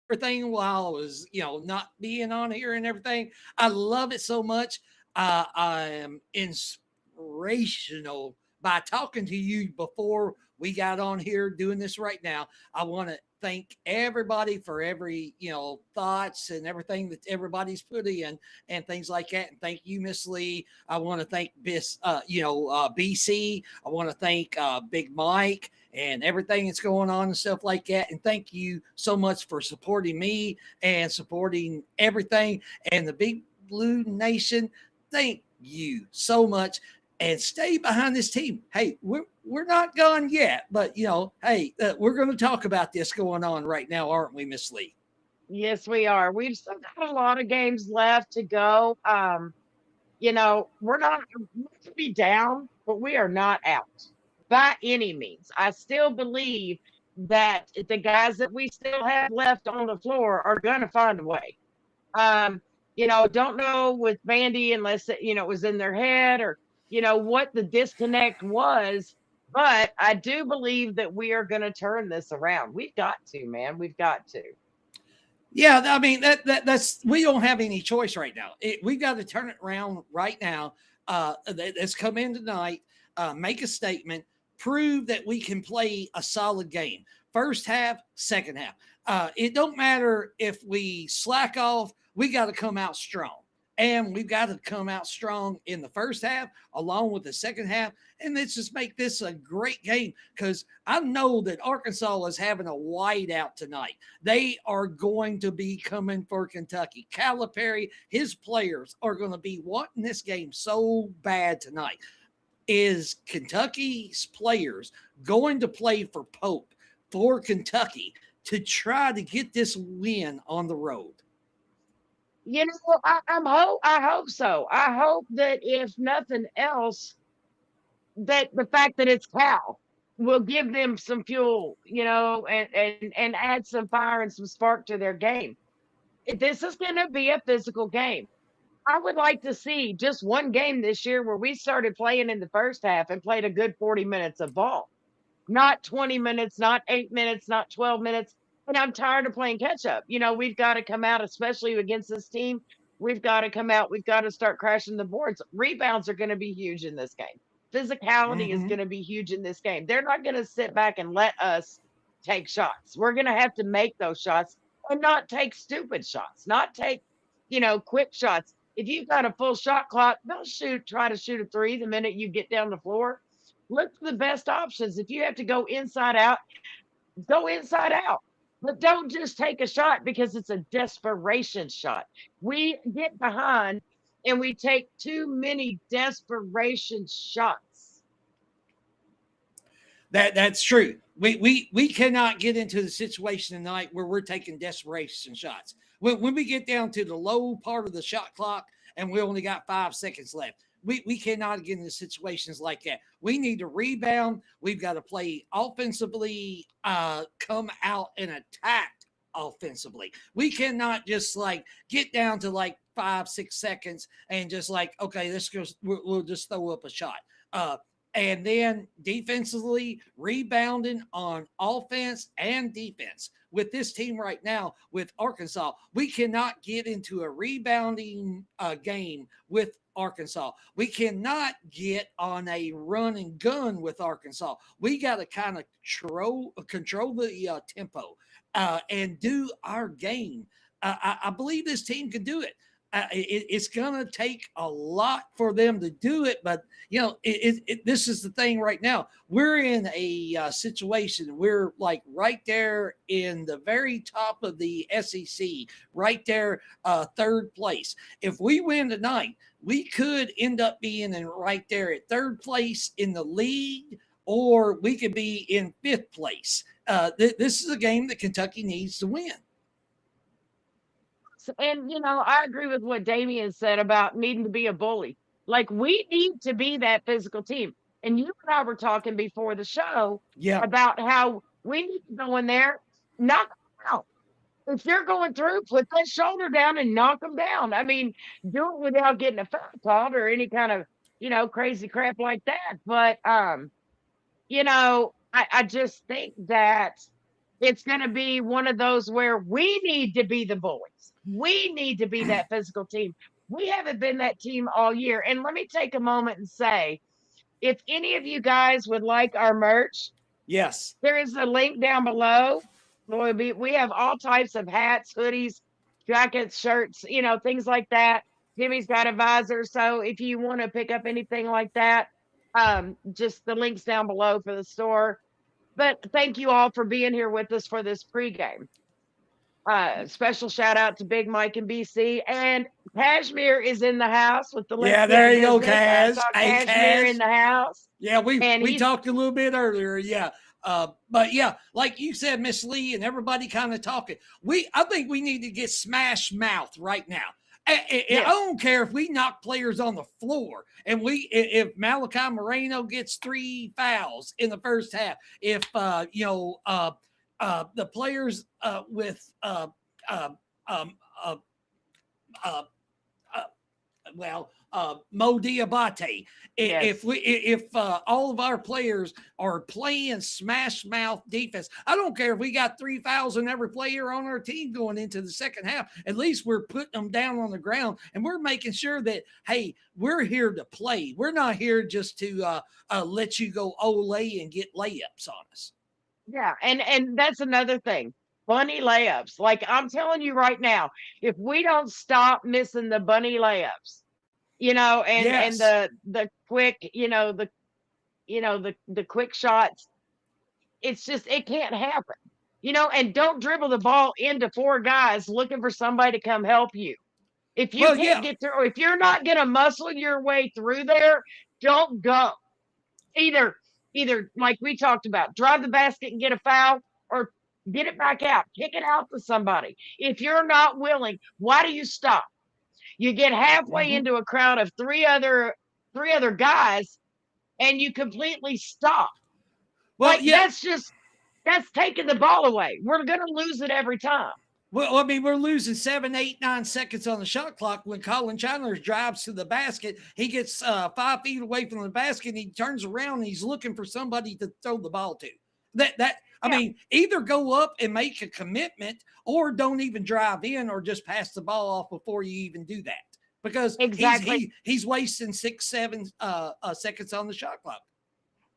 everything while I was, not being on here and everything. I love it so much. I am inspirational by talking to you before we got on here doing this right now. I want to thank everybody for every, thoughts and everything that everybody's put in and things like that. And thank you, Miss Lee. I want to thank BC. I want to thank Big Mike and everything that's going on and stuff like that. And thank you so much for supporting me and supporting everything. And the Big Blue Nation, thank you so much. And stay behind this team. Hey, we're not gone yet, but hey, we're going to talk about this going on right now, aren't we, Miss Lee? Yes, we are. We've still got a lot of games left to go. We're not to be down, but we are not out by any means. I still believe that the guys that we still have left on the floor are going to find a way. Um, don't know with Vandy unless it was in their head or what the disconnect was. But I do believe that we are going to turn this around. We've got to, man. We've got to. Yeah, I mean that's we don't have any choice right now. We got to turn it around right now. Let's come in tonight, make a statement, prove that we can play a solid game. First half, second half. It don't matter if we slack off. We got to come out strong. And we've got to come out strong in the first half, along with the second half. And let's just make this a great game because I know that Arkansas is having a whiteout tonight. They are going to be coming for Kentucky. Calipari, his players are going to be wanting this game so bad tonight. Is Kentucky's players going to play for Pope, for Kentucky, to try to get this win on the road? I hope so. I hope that if nothing else, that the fact that it's Cal will give them some fuel, and add some fire and some spark to their game. This is going to be a physical game. I would like to see just one game this year where we started playing in the first half and played a good 40 minutes of ball, not 20 minutes, not 8 minutes, not 12 minutes. And I'm tired of playing catch up. We've got to come out, especially against this team. We've got to come out. We've got to start crashing the boards. Rebounds are going to be huge in this game. Physicality is Mm-hmm. going to be huge in this game. They're not going to sit back and let us take shots. We're going to have to make those shots and not take stupid shots, not take, quick shots. If you've got a full shot clock, don't try to shoot a three the minute you get down the floor. Look for the best options. If you have to go inside out, go inside out. But don't just take a shot because it's a desperation shot. We get behind and we take too many desperation shots. That's true. We cannot get into the situation tonight where we're taking desperation shots. When we get down to the low part of the shot clock and we only got 5 seconds left, we cannot get into situations like that. We need to rebound. We've got to play offensively, come out and attack offensively. We cannot just like get down to like 5 6 seconds and just like, okay, let's go, we'll just throw up a shot. And then defensively rebounding on offense and defense. With this team right now, with Arkansas, we cannot get into a rebounding game with Arkansas. We cannot get on a run and gun with Arkansas. We got to kind of control the tempo and do our game. I believe this team can do it. It's going to take a lot for them to do it, but this is the thing right now. We're in a situation. We're like right there in the very top of the SEC, right there, third place. If we win tonight, we could end up being in right there at third place in the league, or we could be in fifth place. This is a game that Kentucky needs to win. And I agree with what Damien said about needing to be a bully. Like we need to be that physical team. And you and I were talking before the show Yeah. about how we need to go in there, knock them out. If you're going through, put that shoulder down and knock them down. I mean, do it without getting a foul called or any kind of, crazy crap like that. But I just think that it's going to be one of those where we need to be the bullies. We need to be that physical team. We haven't been that team all year. And let me take a moment and say, if any of you guys would like our merch, Yes. there is a link down below. We have all types of hats, hoodies, jackets, shirts, things like that. Jimmy's got a visor. So if you want to pick up anything like that, just the links down below for the store. But thank you all for being here with us for this pregame. Special shout out to Big Mike in BC, and Cashmere is in the house with the Yeah, there you go, Cash. Cash. Hey, Cashmere Cash. in the house. Yeah, we he's talked a little bit earlier. Yeah. But yeah, like you said, Miss Lee, and everybody kind of talking. I think we need to get smash mouth right now. I don't care if we knock players on the floor, and if Malachi Moreno gets 3 fouls in the first half, if the players with Mo Diabate. Yes. If all of our players are playing smash mouth defense, I don't care if we got 3 fouls on every player on our team going into the second half. At least we're putting them down on the ground, and we're making sure that, hey, we're here to play. We're not here just to let you go Olay and get layups on us. Yeah, and that's another thing. Bunny layups. Like I'm telling you right now, if we don't stop missing the bunny layups, Yes. and the quick, the quick shots, it's just it can't happen. And don't dribble the ball into 4 guys looking for somebody to come help you. If you can't get through, or if you're not gonna muscle your way through there, don't go. Either like we talked about, drive the basket and get a foul, or get it back out, kick it out to somebody. If you're not willing, why do you stop? You get halfway into a crowd of three other guys, and you completely stop. Well, that's taking the ball away. We're gonna lose it every time. Well, I mean, we're losing 7, 8, 9 seconds on the shot clock when Colin Chandler drives to the basket. He gets 5 feet away from the basket, and he turns around and he's looking for somebody to throw the ball to. I mean, either go up and make a commitment, or don't even drive in, or just pass the ball off before you even do that. Because he's wasting 6, 7 seconds on the shot clock.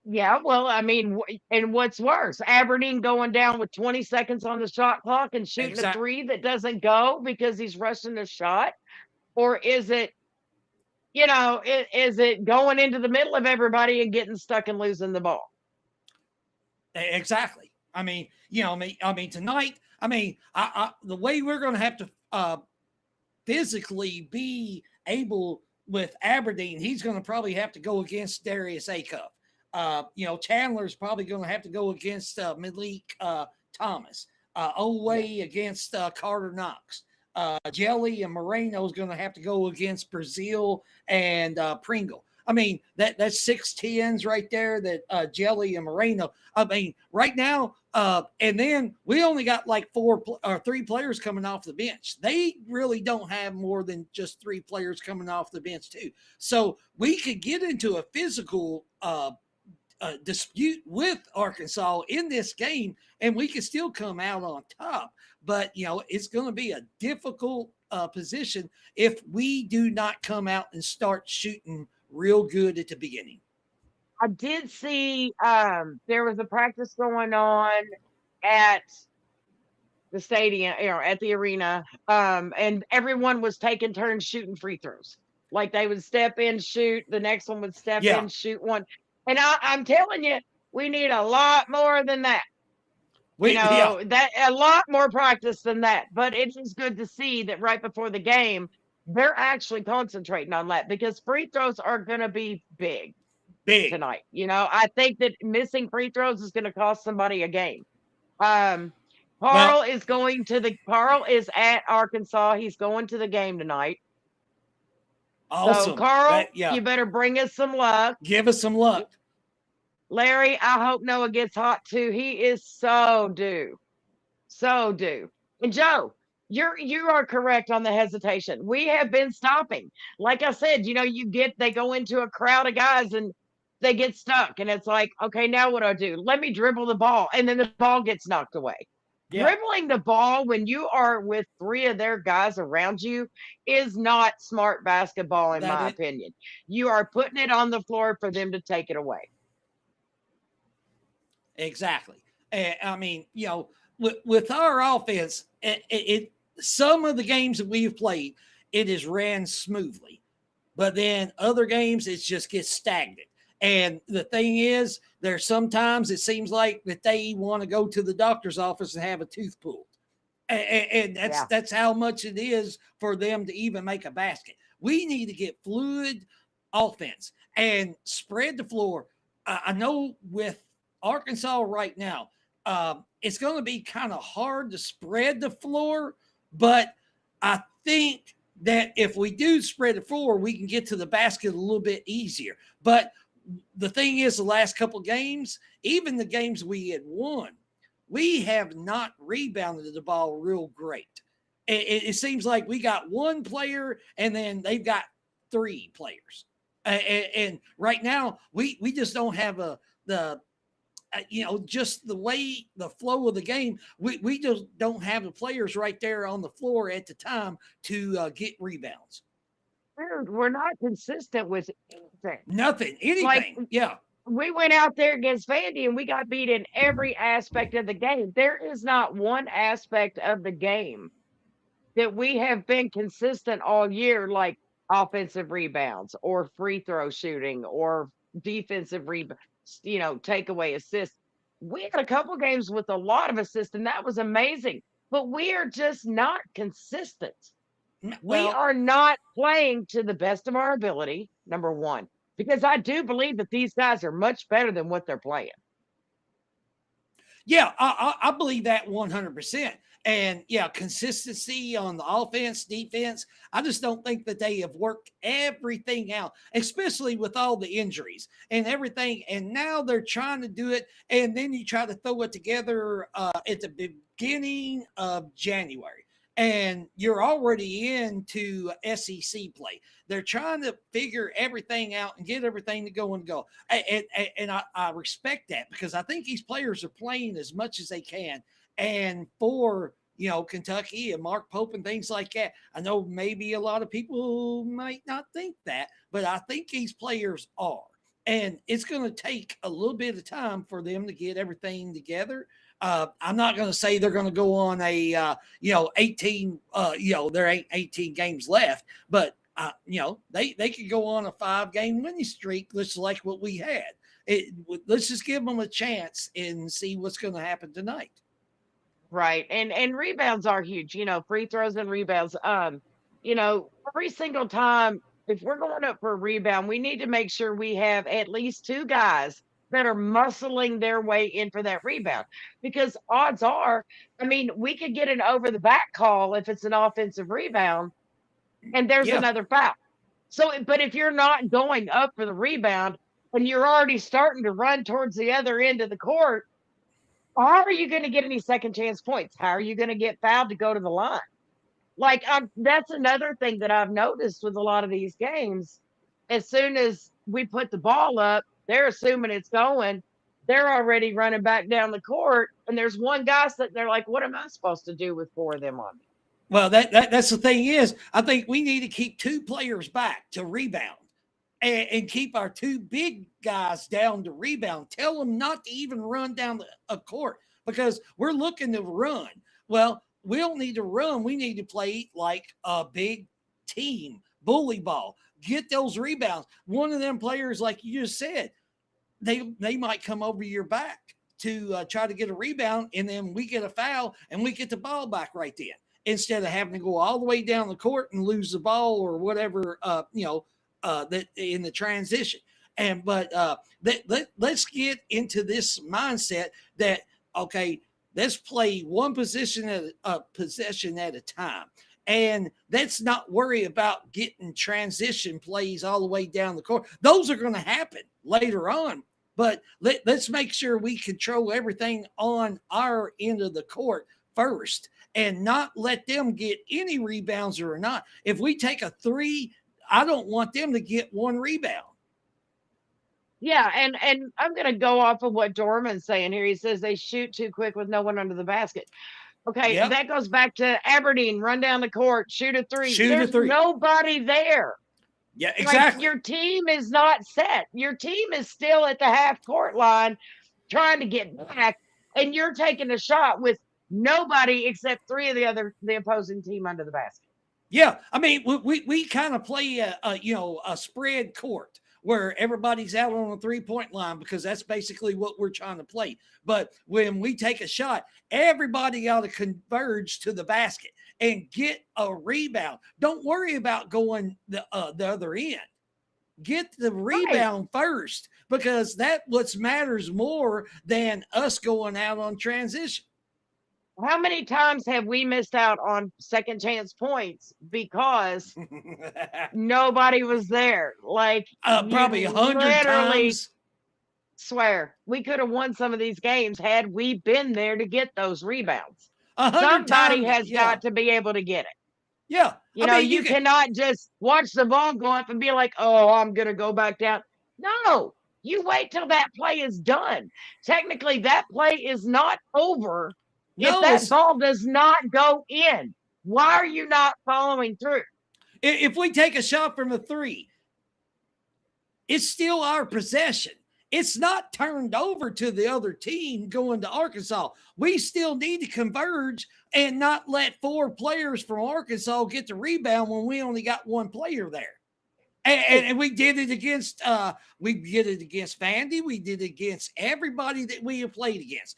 Yeah, well, I mean, and what's worse, Aberdeen going down with 20 seconds on the shot clock and shooting a 3 that doesn't go because he's rushing the shot? Or is it, is it going into the middle of everybody and getting stuck and losing the ball? Exactly. I mean, tonight, the way we're going to have to physically be able with Aberdeen, he's going to probably have to go against Darius 𝐀𝐫𝐿𝐢𝐞. Chandler's probably going to have to go against Malik Thomas. Oway against Carter Knox. Jelly and Moreno is going to have to go against Brazil and Pringle. I mean, that's 6 10s right there that Jelly and Moreno. I mean, right now, and then we only got like 4 or 3 players coming off the bench. They really don't have more than just 3 players coming off the bench too. So we could get into a physical dispute with Arkansas in this game, and we could still come out on top. But, it's going to be a difficult position if we do not come out and start shooting real good at the beginning. I did see there was a practice going on at the stadium, at the arena, and everyone was taking turns shooting free throws. Like they would step in, shoot, the next one would step in, shoot one. And I'm telling you, we need a lot more than that. That a lot more practice than that. But it is good to see that right before the game, they're actually concentrating on that, because free throws are going to be big tonight. I think that missing free throws is going to cost somebody a game. Carl is at Arkansas. He's going to the game tonight. Awesome. So Carl, you better bring us some luck. Give us some luck. Larry, I hope Noah gets hot too. He is so due. So due. And Joe, you are correct on the hesitation. We have been stopping. Like I said, they go into a crowd of guys, and they get stuck. And it's like, okay, now what do I do? Let me dribble the ball. And then the ball gets knocked away. Yeah. Dribbling the ball when you are with 3 of their guys around you is not smart basketball, in my opinion. You are putting it on the floor for them to take it away. Exactly. I mean, with our offense, some of the games that we've played, it has ran smoothly, but then other games it just gets stagnant. And the thing is, there's sometimes it seems like that they want to go to the doctor's office and have a tooth pulled, and that's how much it is for them to even make a basket. We need to get fluid offense and spread the floor. I know with Arkansas right now, it's going to be kind of hard to spread the floor, but I think that if we do spread the floor, we can get to the basket a little bit easier. But the thing is, the last couple games, even the games we had won, we have not rebounded the ball real great. It seems like we got one player and then they've got 3 players. And right now, we just don't have just the way the flow of the game, we just don't have the players right there on the floor at the time to get rebounds. We're not consistent with anything. Like, yeah. We went out there against Vandy and we got beat in every aspect of the game. There is not one aspect of the game that we have been consistent all year, like offensive rebounds or free throw shooting or defensive rebounds, takeaway assists. We had a couple games with a lot of assists, and that was amazing. But we are just not consistent. We are not playing to the best of our ability, number one, because I do believe that these guys are much better than what they're playing. Yeah, I believe that 100%. And yeah, consistency on the offense, defense. I just don't think that they have worked everything out, especially with all the injuries and everything. And now they're trying to do it. And then you try to throw it together at the beginning of January. And you're already into SEC play. They're trying to figure everything out and get everything to go and go. And I respect that, because I think these players are playing as much as they can. And for, Kentucky and Mark Pope and things like that, I know maybe a lot of people might not think that, but I think these players are. And it's going to take a little bit of time for them to get everything together. I'm not going to say they're going to go on a, 18, there ain't 18 games left, but, they could go on a 5-game winning streak, just like what we had. Let's just give them a chance and see what's going to happen tonight. Right. And rebounds are huge, free throws and rebounds. Every single time, if we're going up for a rebound, we need to make sure we have at least 2 guys that are muscling their way in for that rebound, because odds are, we could get an over the back call if it's an offensive rebound and there's another foul. So, but if you're not going up for the rebound and you're already starting to run towards the other end of the court, how are you going to get any second chance points? How are you going to get fouled to go to the line? Like, that's another thing that I've noticed with a lot of these games. As soon as we put the ball up, they're assuming it's going. They're already running back down the court, and there's one guy sitting there like, what am I supposed to do with 4 of them on me? Well, that's the thing is, I think we need to keep 2 players back to rebound and keep our 2 big guys down to rebound. Tell them not to even run down a court, because we're looking to run. Well, we don't need to run. We need to play like a big team, bully ball, get those rebounds. One of them players, like you just said, they might come over your back to try to get a rebound, and then we get a foul and we get the ball back right then, instead of having to go all the way down the court and lose the ball or whatever, that in the transition. But let's get into this mindset that, okay, let's play one possession at a time. And let's not worry about getting transition plays all the way down the court. Those are going to happen later on. But let's make sure we control everything on our end of the court first, and not let them get any rebounds or not. If we take a 3, I don't want them to get 1 rebound. Yeah, and I'm gonna go off of what Dorman's saying here. He says they shoot too quick with no one under the basket. Okay, Yep. that goes back to Aberdeen, run down the court, shoot a three. Shoot a There's three. nobody there. Yeah, Like exactly. your team is not set. Your team is still at the half court line trying to get back, and you're taking a shot with nobody except three of the opposing team under the basket. Yeah, I mean, we kind of play a spread court where everybody's out on the 3-point line because that's basically what we're trying to play. But when we take a shot, everybody ought to converge to the basket and get a rebound. Don't worry about going the other end. Get the rebound first because that what matters more than us going out on transition. How many times have we missed out on second chance points because nobody was there? Like Probably 100 times. Swear we could have won some of these games had we been there to get those rebounds. 100 Somebody times, has got to be able to get it. Yeah. You know, you cannot just watch the ball go up and be like, oh, I'm going to go back down. No, you wait till that play is done. Technically, that play is not over if that ball does not go in. Why are you not following through? If we take a shot from a three, it's still our possession. It's not turned over to the other team going to Arkansas. We still need to converge and not let 4 players from Arkansas get the rebound when we only got 1 player there. And we did it against Vandy. We did it against everybody that we have played against.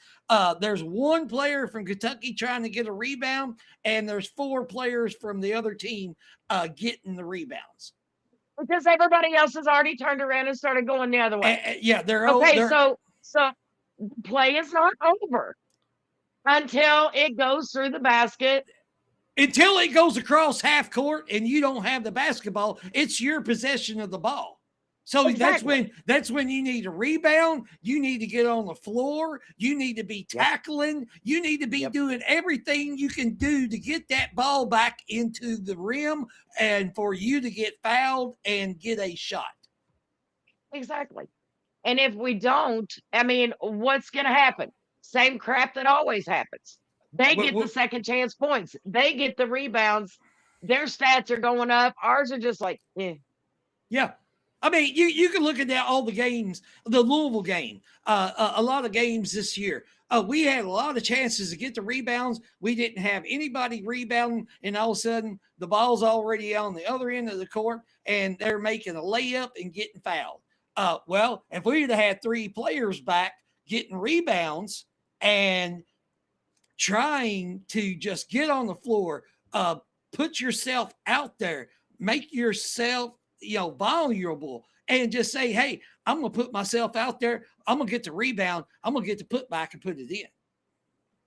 There's 1 player from Kentucky trying to get a rebound, and there's 4 players from the other team getting the rebounds. Because everybody else has already turned around and started going the other way. Yeah, they're okay. So play is not over until it goes through the basket. Until it goes across half court and you don't have the basketball, it's your possession of the ball. So exactly. that's when you need a rebound. You need to get on the floor. You need to be tackling. Yep. You need to be doing everything you can do to get that ball back into the rim and for you to get fouled and get a shot. Exactly. And if we don't, I mean, what's going to happen? Same crap that always happens. They get the second chance points. They get the rebounds. Their stats are going up. Ours are just like, eh. Yeah. I mean, you can look at that, all the games, the Louisville game, a lot of games this year. We had a lot of chances to get the rebounds. We didn't have anybody rebounding, and all of a sudden the ball's already on the other end of the court, and they're making a layup and getting fouled. Well, if we'd have had 3 players back getting rebounds and trying to just get on the floor, put yourself out there, make yourself vulnerable, and just say, hey, I'm going to put myself out there. I'm going to get the rebound. I'm going to get the put back and put it in.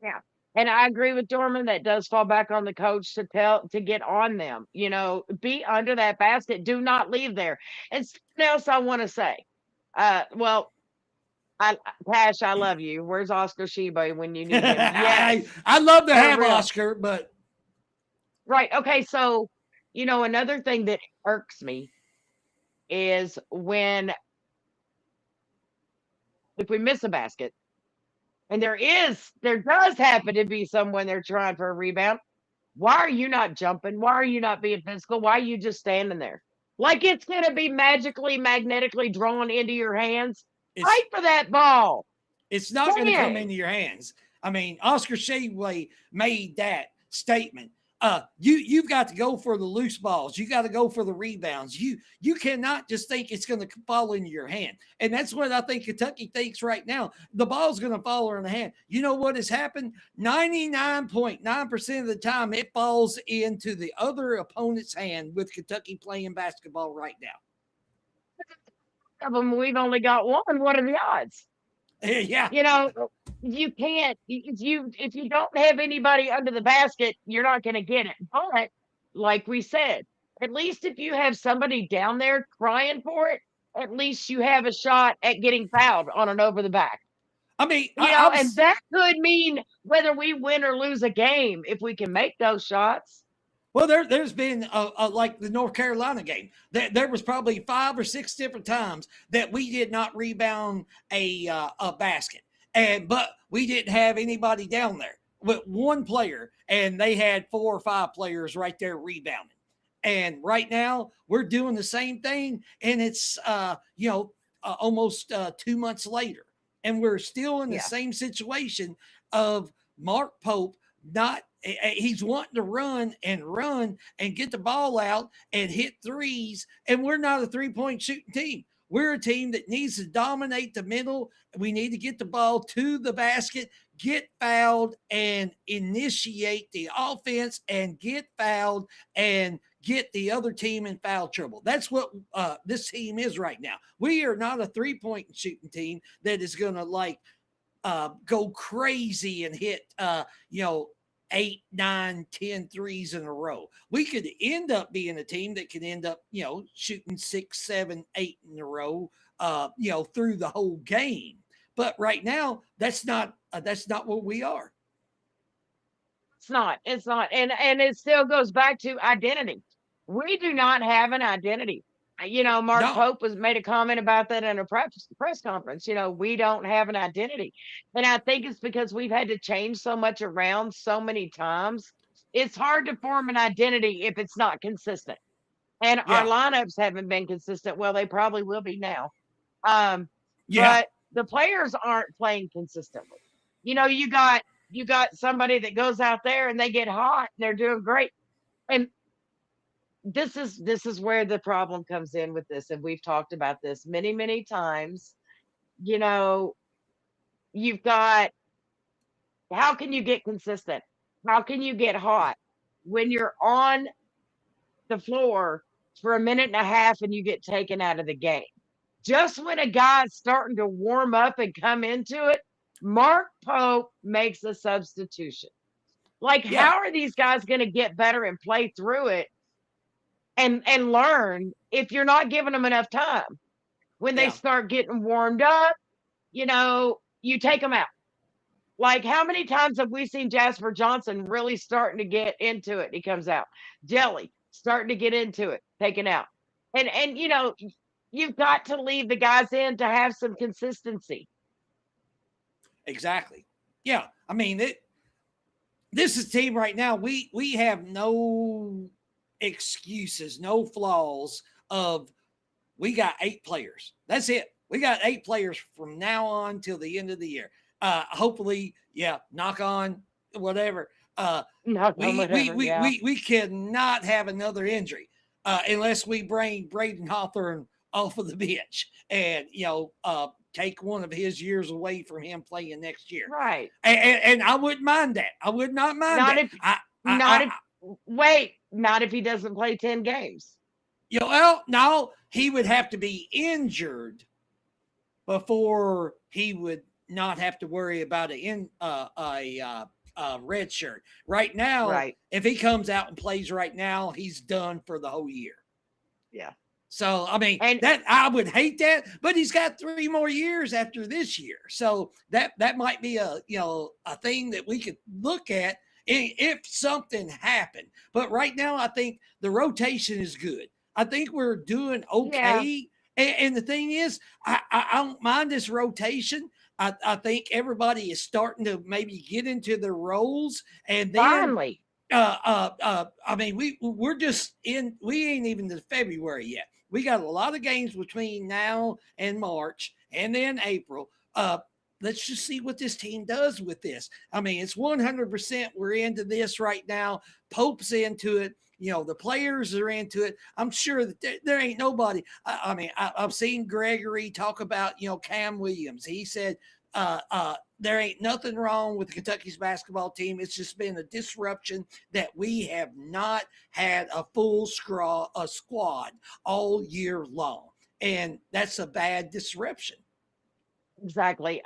Yeah. And I agree with Dorman. That does fall back on the coach to get on them, be under that basket. Do not leave there. And something else I want to say, Cash, I love you. Where's Oscar Sheba when you need him? Yes. I love to have Oscar, but. Right. Okay. So, another thing that irks me is if we miss a basket and there does happen to be someone there trying for a rebound, why are you not jumping? Why are you not being physical? Why are you just standing there? Like it's going to be magnetically drawn into your hands. Fight for that ball. It's not going to come into your hands. I mean, Oscar Shea made that statement. You've got to go for the loose balls. You got to go for the rebounds. You cannot just think it's going to fall into your hand. And that's what I think Kentucky thinks right now. The ball's going to fall in the hand. You know what has happened? 99.9% of the time it falls into the other opponent's hand with Kentucky playing basketball right now. Of them, we've only got one. What are the odds? Yeah. You can't, if you don't have anybody under the basket, you're not going to get it. But like we said, at least if you have somebody down there crying for it, at least you have a shot at getting fouled on an over the back. I mean, and that could mean whether we win or lose a game if we can make those shots. Well, there's been like the North Carolina game. There was probably 5 or 6 different times that we did not rebound a basket, but we didn't have anybody down there with one player, and they had 4 or 5 players right there rebounding. And right now we're doing the same thing, and it's almost 2 months later, and we're still in the same situation of Mark Pope not. He's wanting to run and get the ball out and hit threes, and we're not a 3-point shooting team. We're a team that needs to dominate the middle. We need to get the ball to the basket, get fouled, and initiate the offense, and get fouled and get the other team in foul trouble. That's what this team is right now. We are not a 3-point shooting team that is going to go crazy and hit 8, 9, 10 threes in a row. We could end up being a team that could end up, shooting 6, 7, 8 in a row, through the whole game. But right now, that's not what we are. It's not. And it still goes back to identity. We do not have an identity. Mark Pope made a comment about that in a press conference. We don't have an identity. And I think it's because we've had to change so much around so many times. It's hard to form an identity if it's not consistent. And our lineups haven't been consistent. Well, they probably will be now. But the players aren't playing consistently. You got somebody that goes out there and they get hot and they're doing great. And this is where the problem comes in with this, and we've talked about this many, many times. You've got, how can you get consistent? How can you get hot when you're on the floor for a minute and a half and you get taken out of the game? Just when a guy's starting to warm up and come into it, Mark Pope makes a substitution. How are these guys going to get better and play through it and learn if you're not giving them enough time? When they start getting warmed up, you take them out. How many times have we seen Jasper Johnson really starting to get into it? He comes out. Jelly starting to get into it, taken out. And you've got to leave the guys in to have some consistency. Exactly. Yeah. I mean, this is a team right now. We have no excuses, no flaws of, we got 8 players. That's it. We got 8 players from now on till the end of the year. Hopefully, knock on whatever. We cannot have another injury unless we bring Braden Hawthorne off of the bench and take one of his years away from him playing next year. Right. And I wouldn't mind that. I would not mind that. Not if he doesn't play 10 games. No, he would have to be injured before he would not have to worry about a red shirt. Right now, if he comes out and plays right now, he's done for the whole year. Yeah. So, I mean, that I would hate that, but he's got 3 more years after this year. So that might be a thing that we could look at if something happened. But right now, I think the rotation is good. I think we're doing okay. And the thing is, I don't mind this rotation. I think everybody is starting to maybe get into their roles. And then finally, I mean, we ain't even to February yet. We got a lot of games between now and March and then April. Let's just see what this team does with this. I mean, it's 100% we're into this right now. Pope's into it. The players are into it. I'm sure that there ain't nobody. I've seen Gregory talk about, Cam Williams. He said there ain't nothing wrong with Kentucky's basketball team. It's just been a disruption that we have not had a full squad all year long. And that's a bad disruption. Exactly.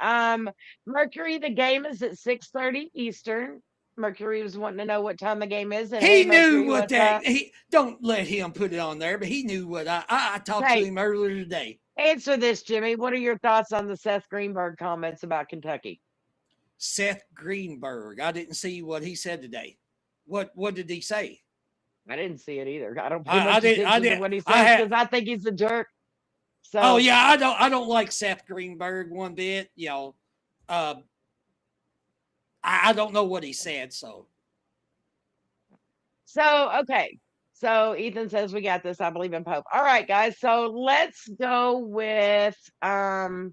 Mercury, the game is at 6:30 Eastern. Mercury was wanting to know what time the game is. And he knew what that. He don't let him put it on there, but he knew what I talked to him earlier today. Answer this, Jimmy. What are your thoughts on the Seth Greenberg comments about Kentucky? Seth Greenberg. I didn't see what he said today. What did he say? I didn't see it either. I don't pay I much did. I attention to did. what he I says had. because I think he's a jerk. So, Oh yeah, I don't like Seth Greenberg one bit. I don't know what he said. So okay. So Ethan says we got this. I believe in Pope. All right, guys. So let's go with our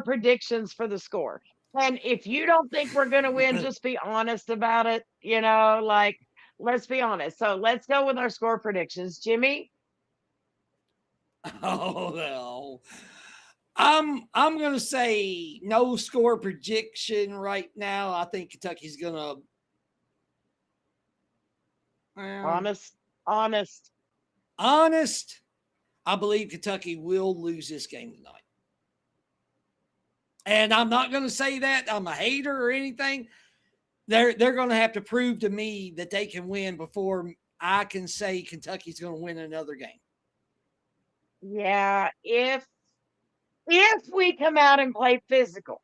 predictions for the score. And if you don't think we're gonna win, just be honest about it. Like let's be honest. So let's go with our score predictions. Jimmy. oh no. I'm gonna say no score prediction right now. I think Kentucky's gonna Honest. honest. I believe Kentucky will lose this game tonight. And I'm not gonna say that I'm a hater or anything. They're gonna have to prove to me that they can win before I can say Kentucky's gonna win another game. Yeah, if we come out and play physical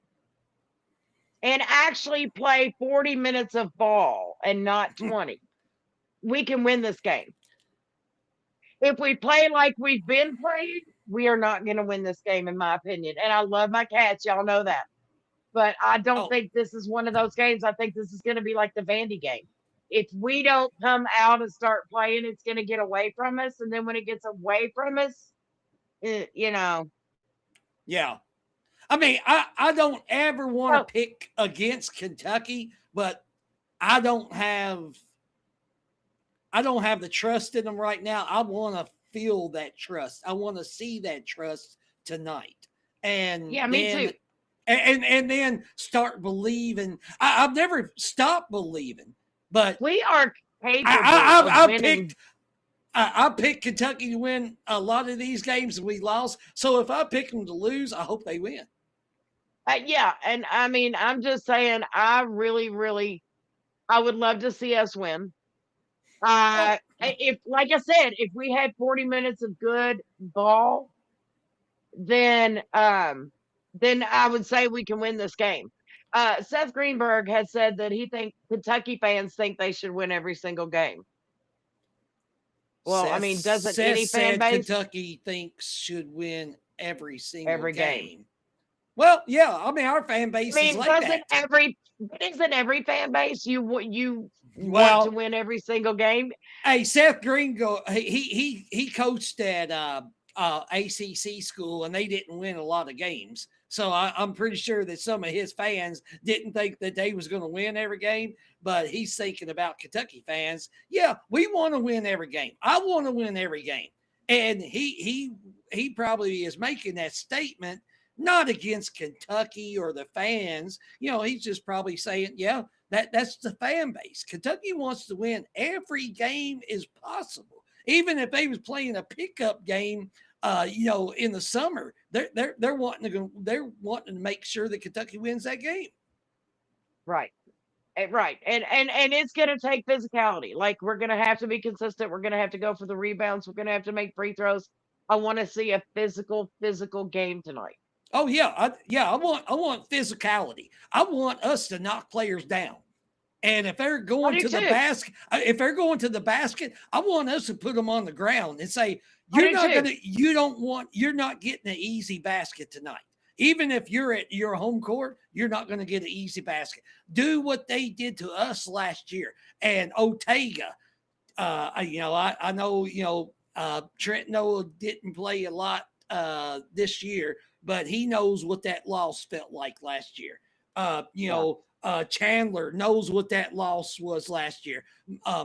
and actually play 40 minutes of ball and not 20, we can win this game. If we play like we've been playing, we are not going to win this game, in my opinion. And I love my Cats. Y'all know that. But I don't think this is one of those games. I think this is going to be like the Vandy game. If we don't come out and start playing, it's going to get away from us. And then when it gets away from us, Yeah. I mean, I don't ever want to pick against Kentucky, but I don't have the trust in them right now. I want to feel that trust. I want to see that trust tonight. And yeah, me too. And then start believing. I've never stopped believing, but we are capable of winning. I picked Kentucky to win a lot of these games and we lost. So if I pick them to lose, I hope they win. Yeah, and I mean, I'm just saying, I really, really, I would love to see us win. If, like I said, if we had 40 minutes of good ball, then I would say we can win this game. Seth Greenberg has said that he thinks Kentucky fans think they should win every single game. Well, I mean, doesn't any fan base Kentucky thinks should win every single game? Well, yeah, I mean, our fan base is like that. Isn't every fan base you want to win every single game? Hey, Seth Green, he coached at ACC school, and they didn't win a lot of games. So I'm pretty sure that some of his fans didn't think that they was going to win every game, but he's thinking about Kentucky fans. Yeah, we want to win every game. I want to win every game. And he probably is making that statement not against Kentucky or the fans. He's just probably saying, yeah, that's the fan base. Kentucky wants to win every game is possible. Even if they was playing a pickup game, in the summer, they're wanting to make sure that Kentucky wins that game. Right. Right. And it's going to take physicality. Like, we're going to have to be consistent. We're going to have to go for the rebounds. We're going to have to make free throws. I want to see a physical game tonight. Oh yeah. I want physicality. I want us to knock players down. And if they're going to the basket, I want us to put them on the ground and say, you're not getting an easy basket tonight. Even if you're at your home court, you're not going to get an easy basket. Do what they did to us last year. And 𝐀𝐫𝐭𝐒𝐜𝐤𝐥𝐲, I know, Trent Noah didn't play a lot this year, but he knows what that loss felt like last year. Chandler knows what that loss was last year.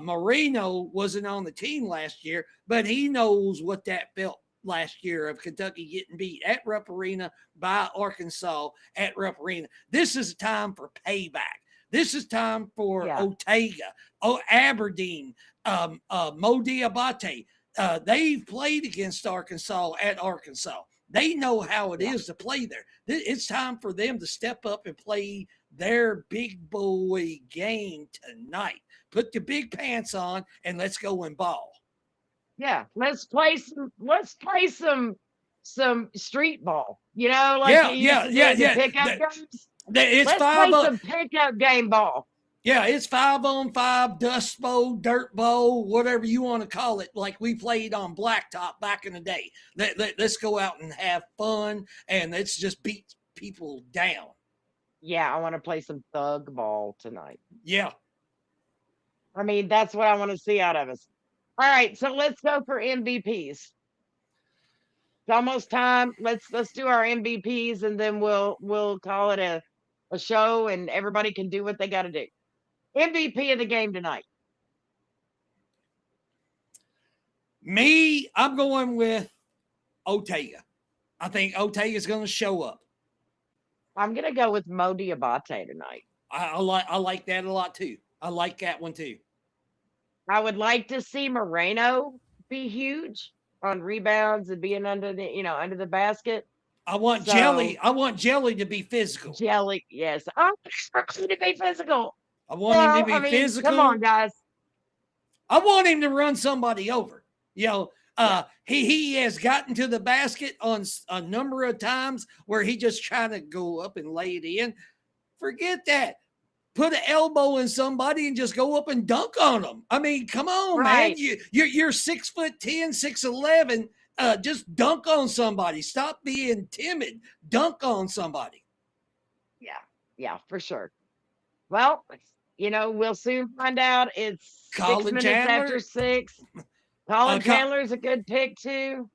Marino wasn't on the team last year, but he knows what that felt last year of Kentucky getting beat at Rupp Arena by Arkansas at Rupp Arena. This is time for payback. This is time for 𝐀𝐫𝐭𝐒𝐤𝐥𝐲, Aberdeen, Mo Diabate. They've played against Arkansas at Arkansas. They know how it is to play there. It's time for them to step up and play their big boy game tonight. Put the big pants on and let's go and ball. Yeah, let's play some street ball. Pickup games. Let's play some pickup game ball. Yeah, it's 5-on-5, Dust Bowl, Dirt Bowl, whatever you want to call it, like we played on Blacktop back in the day. Let's go out and have fun, and let's just beat people down. Yeah, I want to play some thug ball tonight. Yeah. I mean, that's what I want to see out of us. All right, so let's go for MVPs. It's almost time. Let's do our MVPs, and then we'll call it a show, and everybody can do what they got to do. MVP of the game tonight. Me, I'm going with 𝐀𝐫𝐿𝐞𝐤𝐥𝐲. I think 𝐀𝐫𝐿𝐞𝐤𝐥𝐲 is going to show up. I'm going to go with Mo Diabate tonight. I like that a lot too. I like that one too. I would like to see Moreno be huge on rebounds and being under the basket. I want Jelly to be physical. Jelly, yes. I want him to be physical. I want him to be physical. Come on, guys. I want him to run somebody over. He has gotten to the basket on a number of times where he just trying to go up and lay it in. Forget that. Put an elbow in somebody and just go up and dunk on them. I mean, come on, man. You're 6'10", 6'11". Just dunk on somebody. Stop being timid. Dunk on somebody. Yeah, for sure. Well, we'll soon find out. It's Colin 6 minutes Chandler. after 6. Colin Chandler's a good pick too.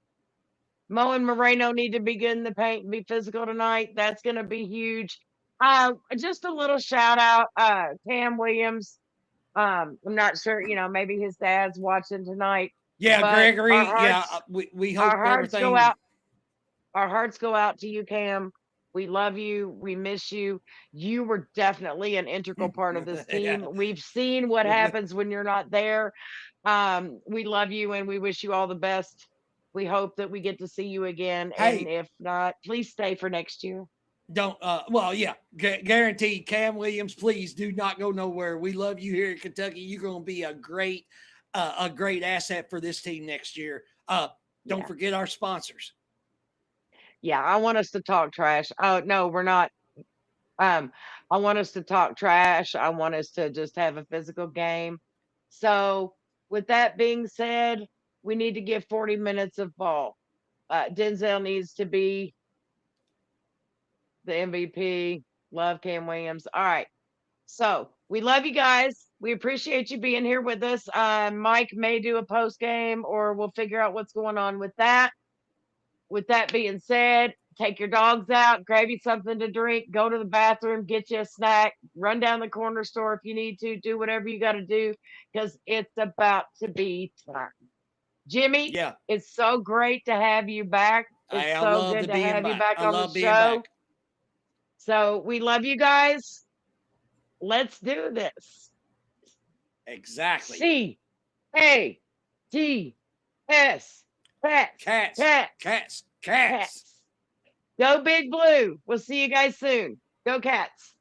Mo and Moreno need to be good in the paint and be physical tonight. That's going to be huge. Just a little shout out, Cam Williams. I'm not sure, maybe his dad's watching tonight. Yeah, Gregory. We hope everything. Our hearts go out to you, Cam. We love you. We miss you. You were definitely an integral part of this team. We've seen what happens when you're not there. We love you and we wish you all the best. We hope that we get to see you again. And if not, please stay for next year. Guaranteed. Cam Williams, please do not go nowhere. We love you here in Kentucky. You're going to be a great asset for this team next year. Don't forget our sponsors. Yeah, I want us to talk trash. Oh, no, we're not. I want us to talk trash. I want us to just have a physical game. So with that being said, we need to give 40 minutes of ball. Denzel needs to be the MVP. Love Cam Williams. All right. So we love you guys. We appreciate you being here with us. Mike may do a post game or we'll figure out what's going on with that. With that being said, take your dogs out, grab you something to drink, go to the bathroom, get you a snack, run down the corner store if you need to, do whatever you got to do because it's about to be time. Jimmy, it's so great to have you back. It's so good to have you back on the show. So we love you guys. Let's do this. Exactly. CATS. Cats. Go Big Blue. We'll see you guys soon. Go Cats.